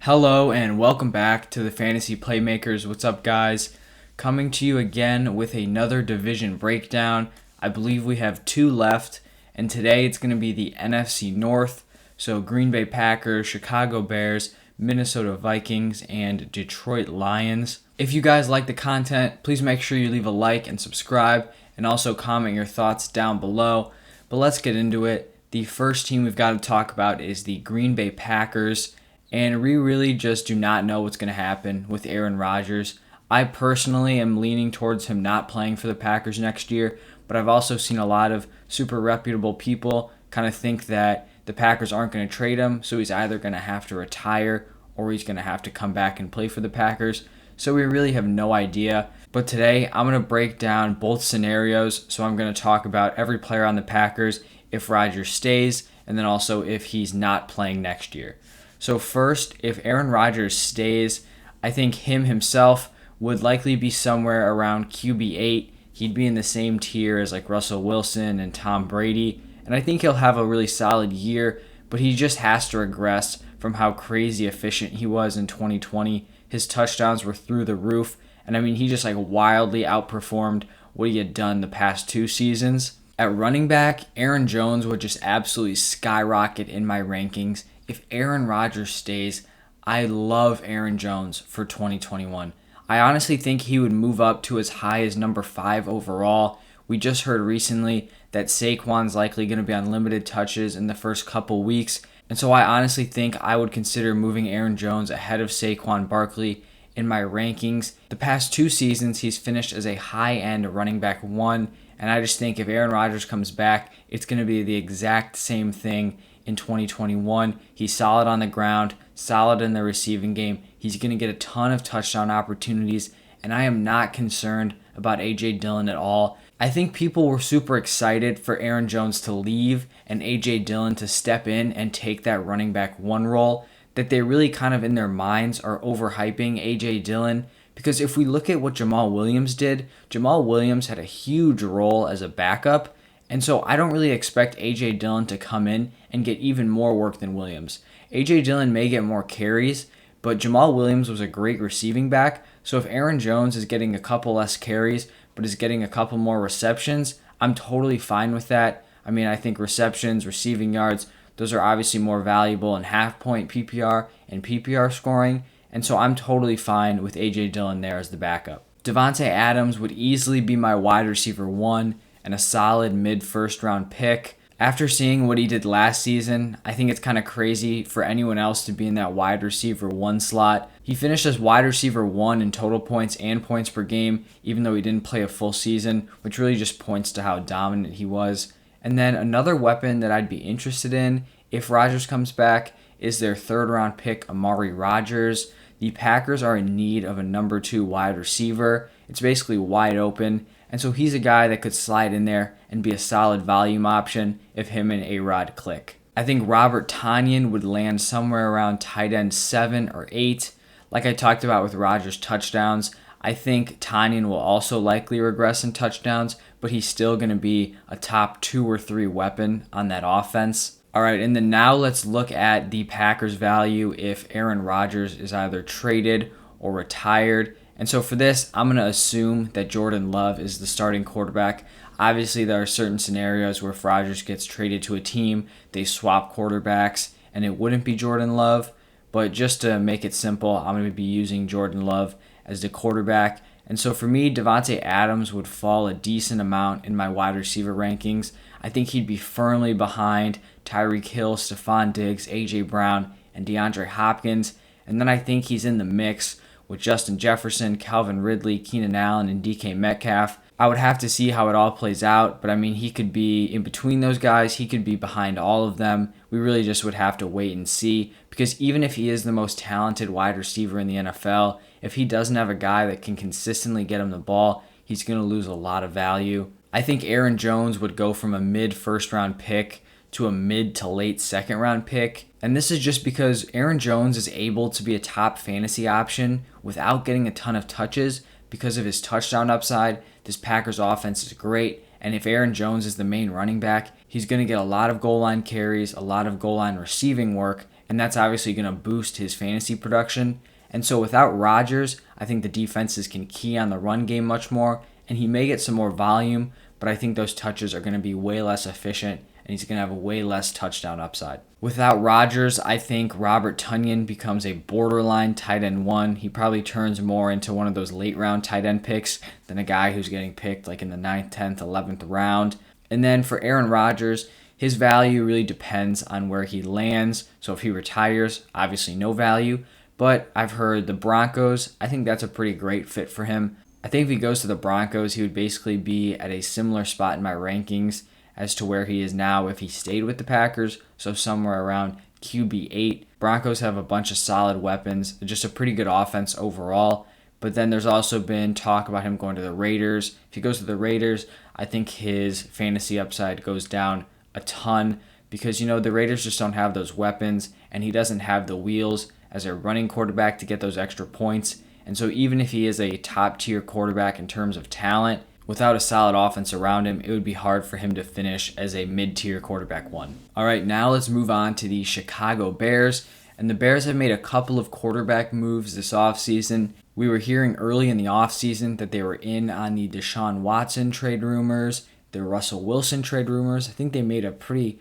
Hello and welcome back to the Fantasy Playmakers. What's up, guys? Coming to you again with another division breakdown. I believe we have two left, and today it's going to be the NFC North. So Green Bay Packers, Chicago Bears, Minnesota Vikings, and Detroit Lions. If you guys like the content, please make sure you leave a like and subscribe, and also comment your thoughts down below. But let's get into it. The first team we've got to talk about is the Green Bay Packers. And we really just do not know what's going to happen with Aaron Rodgers. I personally am leaning towards him not playing for the Packers next year, but I've also seen a lot of super reputable people kind of think that the Packers aren't going to trade him, so he's either going to have to retire or he's going to have to come back and play for the Packers. So we really have no idea. But today I'm going to break down both scenarios. So I'm going to talk about every player on the Packers if Rodgers stays, and then also if he's not playing next year. So first, if Aaron Rodgers stays, I think him himself would likely be somewhere around QB8. He'd be in the same tier as like Russell Wilson and Tom Brady, and I think he'll have a really solid year, but he just has to regress from how crazy efficient he was in 2020. His touchdowns were through the roof, and I mean, he just like wildly outperformed what he had done the past two seasons. At running back, Aaron Jones would just absolutely skyrocket in my rankings. If Aaron Rodgers stays, I love Aaron Jones for 2021. I honestly think he would move up to as high as number 5 overall. We just heard recently that Saquon's likely going to be on limited touches in the first couple weeks, and so I honestly think I would consider moving Aaron Jones ahead of Saquon Barkley in my rankings. The past two seasons, he's finished as a high-end running back 1, and I just think if Aaron Rodgers comes back, it's going to be the exact same thing in 2021. He's solid on the ground, solid in the receiving game. He's going to get a ton of touchdown opportunities, and I am not concerned about A.J. Dillon at all. I think people were super excited for Aaron Jones to leave and A.J. Dillon to step in and take that running back 1 role, that they really kind of in their minds are overhyping A.J. Dillon. Because if we look at what Jamal Williams did, Jamal Williams had a huge role as a backup, and so I don't really expect A.J. Dillon to come in and get even more work than Williams. A.J. Dillon may get more carries, but Jamal Williams was a great receiving back, so if Aaron Jones is getting a couple less carries but is getting a couple more receptions, I'm totally fine with that. I mean, I think receptions, receiving yards, those are obviously more valuable in half-point PPR and PPR scoring, and so I'm totally fine with A.J. Dillon there as the backup. Davante Adams would easily be my wide receiver 1 and a solid mid-first round pick. After seeing what he did last season, I think it's kind of crazy for anyone else to be in that wide receiver 1 slot. He finished as wide receiver 1 in total points and points per game, even though he didn't play a full season, which really just points to how dominant he was. And then another weapon that I'd be interested in if Rodgers comes back is their 3rd round pick, Amari Rodgers. The Packers are in need of a number 2 wide receiver. It's basically wide open. And so he's a guy that could slide in there and be a solid volume option if him and A-Rod click. I think Robert Tonyan would land somewhere around tight end 7 or 8. Like I talked about with Rodgers' touchdowns, I think Tonyan will also likely regress in touchdowns, but he's still going to be a top 2 or 3 weapon on that offense. All right, and then now let's look at the Packers' value if Aaron Rodgers is either traded or retired. And so for this, I'm going to assume that Jordan Love is the starting quarterback. Obviously, there are certain scenarios where if Rodgers gets traded to a team, they swap quarterbacks, and it wouldn't be Jordan Love. But just to make it simple, I'm going to be using Jordan Love as the quarterback. And so for me, Davante Adams would fall a decent amount in my wide receiver rankings. I think he'd be firmly behind Tyreek Hill, Stephon Diggs, A.J. Brown, and DeAndre Hopkins. And then I think he's in the mix with Justin Jefferson, Calvin Ridley, Keenan Allen, and DK Metcalf. I would have to see how it all plays out, but I mean, he could be in between those guys. He could be behind all of them. We really just would have to wait and see, because even if he is the most talented wide receiver in the NFL, if he doesn't have a guy that can consistently get him the ball, he's going to lose a lot of value. I think Aaron Jones would go from a mid-first round pick to a mid to late second round pick. And this is just because Aaron Jones is able to be a top fantasy option without getting a ton of touches because of his touchdown upside. This Packers offense is great, and if Aaron Jones is the main running back, he's going to get a lot of goal line carries, a lot of goal line receiving work, and that's obviously going to boost his fantasy production. And so without Rodgers, I think the defenses can key on the run game much more, and he may get some more volume, but I think those touches are going to be way less efficient, and he's going to have a way less touchdown upside. Without Rodgers, I think Robert Tonyan becomes a borderline tight end 1. He probably turns more into one of those late round tight end picks than a guy who's getting picked like in the 9th, 10th, 11th round. And then for Aaron Rodgers, his value really depends on where he lands. So if he retires, obviously no value. But I've heard the Broncos, I think that's a pretty great fit for him. I think if he goes to the Broncos, he would basically be at a similar spot in my rankings as to where he is now if he stayed with the Packers, so somewhere around QB8. Broncos have a bunch of solid weapons, just a pretty good offense overall. But then there's also been talk about him going to the Raiders. If he goes to the Raiders, I think his fantasy upside goes down a ton because, the Raiders just don't have those weapons, and he doesn't have the wheels as a running quarterback to get those extra points. And so even if he is a top-tier quarterback in terms of talent, without a solid offense around him, it would be hard for him to finish as a mid-tier quarterback 1. All right, now let's move on to the Chicago Bears. And the Bears have made a couple of quarterback moves this offseason. We were hearing early in the offseason that they were in on the Deshaun Watson trade rumors, the Russell Wilson trade rumors. I think they made a pretty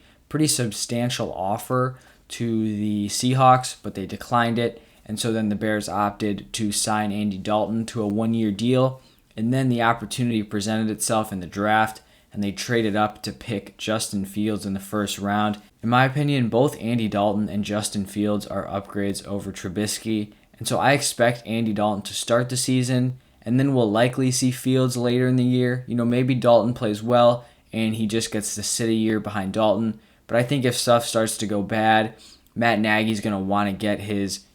substantial offer to the Seahawks, but they declined it. And so then the Bears opted to sign Andy Dalton to a 1-year deal. And then the opportunity presented itself in the draft, and they traded up to pick Justin Fields in the first round. In my opinion, both Andy Dalton and Justin Fields are upgrades over Trubisky. And so I expect Andy Dalton to start the season, and then we'll likely see Fields later in the year. Maybe Dalton plays well, and he just gets to sit a year behind Dalton. But I think if stuff starts to go bad, Matt Nagy's going to want to get his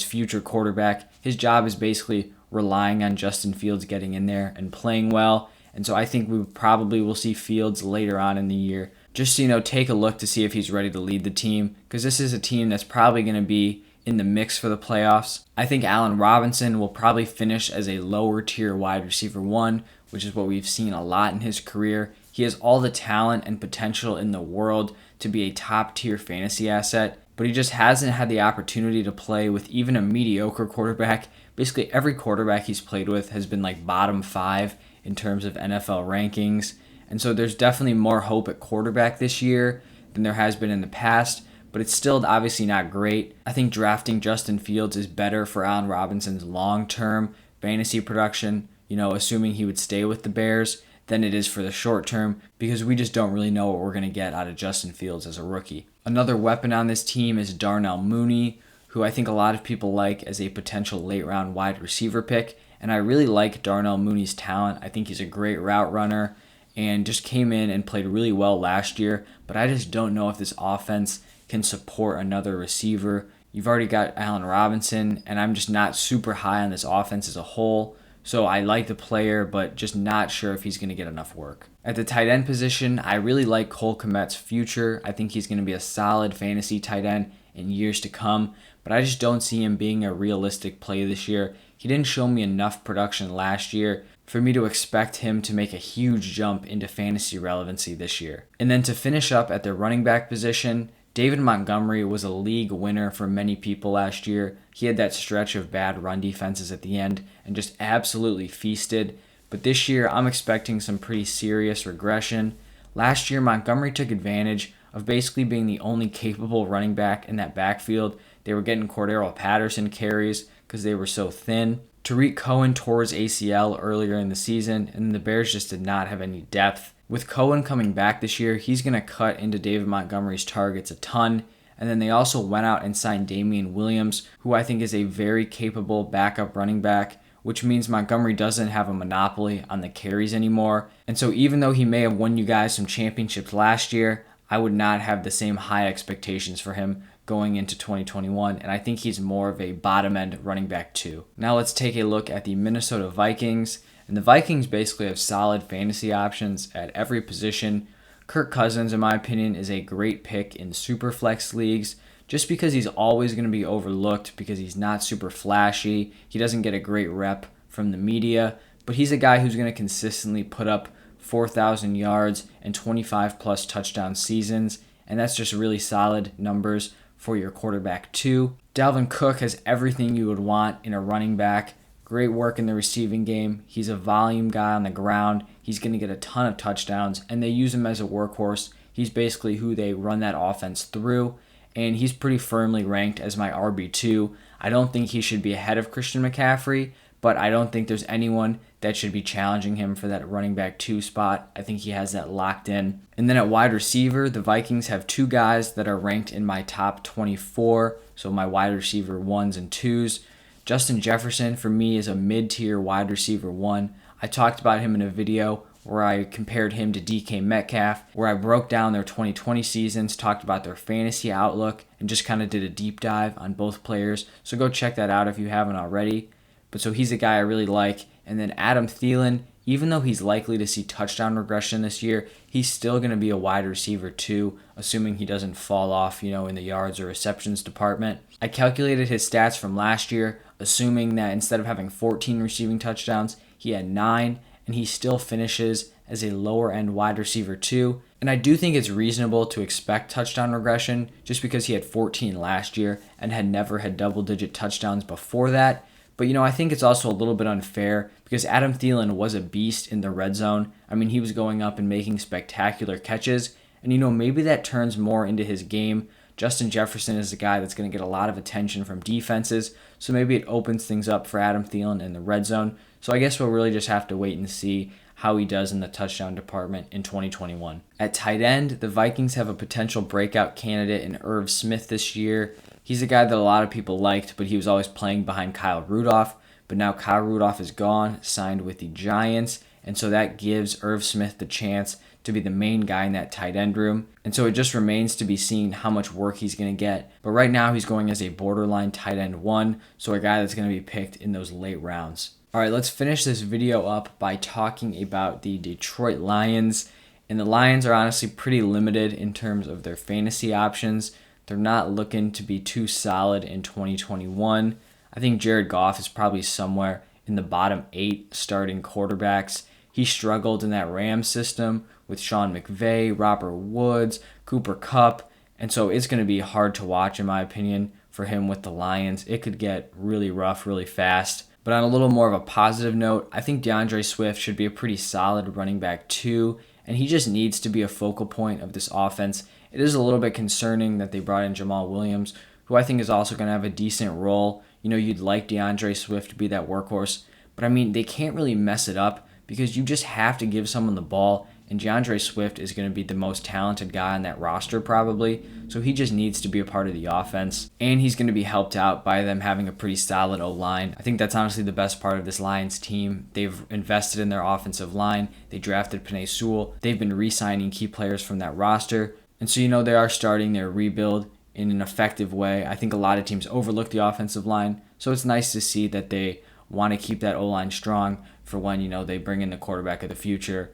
future quarterback. His job is basically relying on Justin Fields getting in there and playing well. And so I think we probably will see Fields later on in the year. Just, take a look to see if he's ready to lead the team, because this is a team that's probably going to be in the mix for the playoffs. I think Allen Robinson will probably finish as a lower tier wide receiver 1, which is what we've seen a lot in his career. He has all the talent and potential in the world to be a top tier fantasy asset, but he just hasn't had the opportunity to play with even a mediocre quarterback. Basically every quarterback he's played with has been like bottom 5 in terms of NFL rankings. And so there's definitely more hope at quarterback this year than there has been in the past, but it's still obviously not great. I think drafting Justin Fields is better for Allen Robinson's long-term fantasy production, assuming he would stay with the Bears, than it is for the short term, because we just don't really know what we're going to get out of Justin Fields as a rookie. Another weapon on this team is Darnell Mooney, who I think a lot of people like as a potential late-round wide receiver pick, and I really like Darnell Mooney's talent. I think he's a great route runner and just came in and played really well last year, but I just don't know if this offense can support another receiver. You've already got Allen Robinson, and I'm just not super high on this offense as a whole. So I like the player, but just not sure if he's going to get enough work. At the tight end position, I really like Cole Kmet's future. I think he's going to be a solid fantasy tight end in years to come, but I just don't see him being a realistic play this year. He didn't show me enough production last year for me to expect him to make a huge jump into fantasy relevancy this year. And then to finish up at the running back position, David Montgomery was a league winner for many people last year. He had that stretch of bad run defenses at the end and just absolutely feasted. But this year, I'm expecting some pretty serious regression. Last year, Montgomery took advantage of basically being the only capable running back in that backfield. They were getting Cordero Patterson carries because they were so thin. Tariq Cohen tore his ACL earlier in the season, and the Bears just did not have any depth. With Cohen coming back this year, he's going to cut into David Montgomery's targets a ton. And then they also went out and signed Damian Williams, who I think is a very capable backup running back, which means Montgomery doesn't have a monopoly on the carries anymore. And so even though he may have won you guys some championships last year, I would not have the same high expectations for him going into 2021, and I think he's more of a bottom-end running back too. Now let's take a look at the Minnesota Vikings. And the Vikings basically have solid fantasy options at every position. Kirk Cousins, in my opinion, is a great pick in super flex leagues just because he's always going to be overlooked because he's not super flashy. He doesn't get a great rep from the media, but he's a guy who's going to consistently put up 4,000 yards and 25-plus touchdown seasons, and that's just really solid numbers for your quarterback 2. Dalvin Cook has everything you would want in a running back. Great work in the receiving game. He's a volume guy on the ground. He's going to get a ton of touchdowns, and they use him as a workhorse. He's basically who they run that offense through, and he's pretty firmly ranked as my RB2. I don't think he should be ahead of Christian McCaffrey, but I don't think there's anyone that should be challenging him for that running back 2 spot. I think he has that locked in. And then at wide receiver, the Vikings have 2 guys that are ranked in my top 24, so my wide receiver 1s and 2s. Justin Jefferson, for me, is a mid-tier wide receiver 1. I talked about him in a video where I compared him to DK Metcalf, where I broke down their 2020 seasons, talked about their fantasy outlook, and just kind of did a deep dive on both players. So go check that out if you haven't already. But so he's a guy I really like. And then Adam Thielen, even though he's likely to see touchdown regression this year, he's still going to be a wide receiver 2, assuming he doesn't fall off, in the yards or receptions department. I calculated his stats from last year, assuming that instead of having 14 receiving touchdowns, he had 9, and he still finishes as a lower end wide receiver 2. And I do think it's reasonable to expect touchdown regression just because he had 14 last year and had never had double-digit touchdowns before that. But, I think it's also a little bit unfair because Adam Thielen was a beast in the red zone. I mean, he was going up and making spectacular catches. And, maybe that turns more into his game. Justin Jefferson is a guy that's going to get a lot of attention from defenses. So maybe it opens things up for Adam Thielen in the red zone. So I guess we'll really just have to wait and see how he does in the touchdown department in 2021. At tight end, the Vikings have a potential breakout candidate in Irv Smith this year. He's a guy that a lot of people liked, but he was always playing behind Kyle Rudolph. But now Kyle Rudolph is gone, signed with the Giants, and so that gives Irv Smith the chance to be the main guy in that tight end room. And so it just remains to be seen how much work he's going to get. But right now he's going as a borderline tight end 1, so a guy that's going to be picked in those late rounds. All right, let's finish this video up by talking about the Detroit Lions. And the Lions are honestly pretty limited in terms of their fantasy options. They're not looking to be too solid in 2021. I think Jared Goff is probably somewhere in the bottom 8 starting quarterbacks. He struggled in that Rams system with Sean McVay, Robert Woods, Cooper Kupp, and so it's going to be hard to watch, in my opinion, for him with the Lions. It could get really rough really fast. But on a little more of a positive note, I think DeAndre Swift should be a pretty solid running back 2, and he just needs to be a focal point of this offense. It is a little bit concerning that they brought in Jamal Williams, who I think is also going to have a decent role. You'd like DeAndre Swift to be that workhorse, but I mean, they can't really mess it up because you just have to give someone the ball, and DeAndre Swift is going to be the most talented guy on that roster probably, so he just needs to be a part of the offense, and he's going to be helped out by them having a pretty solid O-line. I think that's honestly the best part of this Lions team. They've invested in their offensive line. They drafted Penei Sewell. They've been re-signing key players from that roster, and so they are starting their rebuild in an effective way. I think a lot of teams overlook the offensive line, so it's nice to see that they want to keep that O-line strong for when, they bring in the quarterback of the future,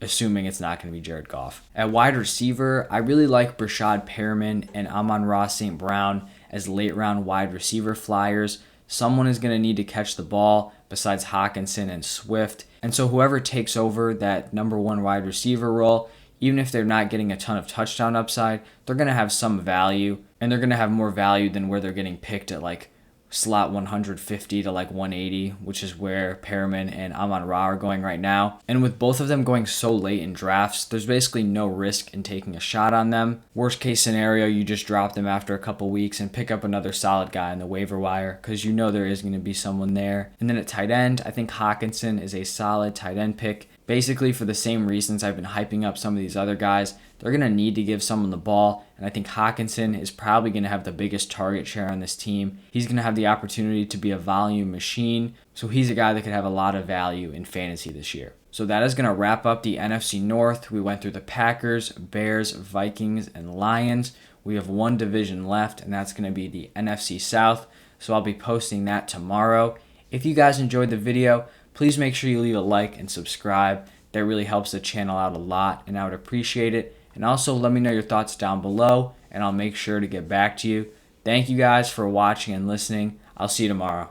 assuming it's not going to be Jared Goff. At wide receiver, I really like Brashad Perriman and Amon-Ra St. Brown as late-round wide receiver flyers. Someone is going to need to catch the ball besides Hawkinson and Swift, and so whoever takes over that number 1 wide receiver role, even if they're not getting a ton of touchdown upside, they're going to have some value, and they're going to have more value than where they're getting picked at slot 150 to 180, which is where Perriman and Amon-Ra are going right now. And with both of them going so late in drafts, there's basically no risk in taking a shot on them. Worst case scenario, you just drop them after a couple weeks and pick up another solid guy on the waiver wire because there is going to be someone there. And then at tight end, I think Hawkinson is a solid tight end pick. Basically, for the same reasons I've been hyping up some of these other guys, they're going to need to give someone the ball, and I think Hawkinson is probably going to have the biggest target share on this team. He's going to have the opportunity to be a volume machine, so he's a guy that could have a lot of value in fantasy this year. So that is going to wrap up the NFC North. We went through the Packers, Bears, Vikings, and Lions. We have one division left, and that's going to be the NFC South, so I'll be posting that tomorrow. If you guys enjoyed the video, please make sure you leave a like and subscribe. That really helps the channel out a lot, and I would appreciate it. And also let me know your thoughts down below, and I'll make sure to get back to you. Thank you guys for watching and listening. I'll see you tomorrow.